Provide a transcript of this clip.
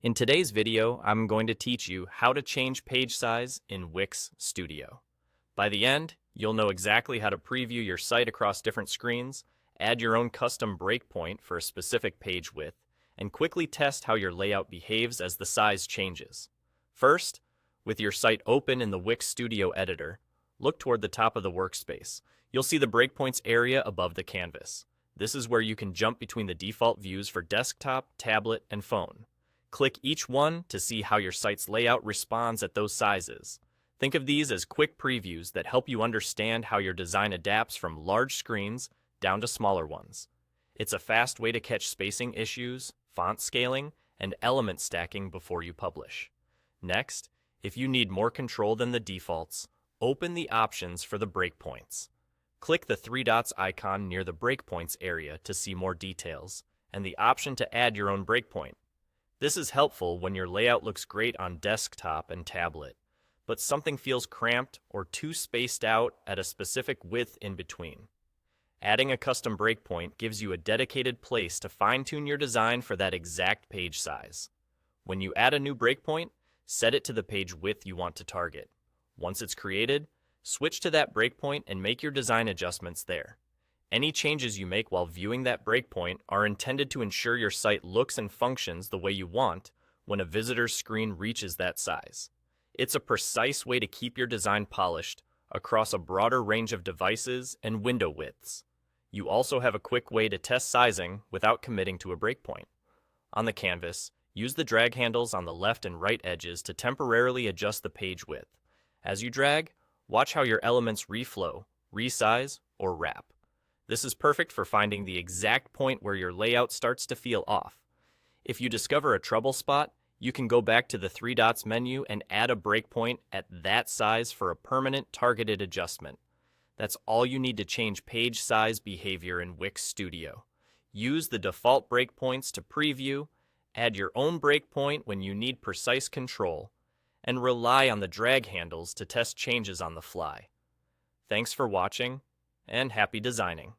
In today's video, I'm going to teach you how to change page size in Wix Studio. By the end, you'll know exactly how to preview your site across different screens, add your own custom breakpoint for a specific page width, and quickly test how your layout behaves as the size changes. First, with your site open in the Wix Studio editor, look toward the top of the workspace. You'll see the breakpoints area above the canvas. This is where you can jump between the default views for desktop, tablet, and phone. Click each one to see how your site's layout responds at those sizes. Think of these as quick previews that help you understand how your design adapts from large screens down to smaller ones. It's a fast way to catch spacing issues, font scaling, and element stacking before you publish. Next, if you need more control than the defaults, open the options for the breakpoints. Click the three dots icon near the breakpoints area to see more details, and the option to add your own breakpoint. This is helpful when your layout looks great on desktop and tablet, but something feels cramped or too spaced out at a specific width in between. Adding a custom breakpoint gives you a dedicated place to fine-tune your design for that exact page size. When you add a new breakpoint, set it to the page width you want to target. Once it's created, switch to that breakpoint and make your design adjustments there. Any changes you make while viewing that breakpoint are intended to ensure your site looks and functions the way you want when a visitor's screen reaches that size. It's a precise way to keep your design polished across a broader range of devices and window widths. You also have a quick way to test sizing without committing to a breakpoint. On the canvas, use the drag handles on the left and right edges to temporarily adjust the page width. As you drag, watch how your elements reflow, resize, or wrap. This is perfect for finding the exact point where your layout starts to feel off. If you discover a trouble spot, you can go back to the three dots menu and add a breakpoint at that size for a permanent targeted adjustment. That's all you need to change page size behavior in Wix Studio. Use the default breakpoints to preview, add your own breakpoint when you need precise control, and rely on the drag handles to test changes on the fly. Thanks for watching, and happy designing.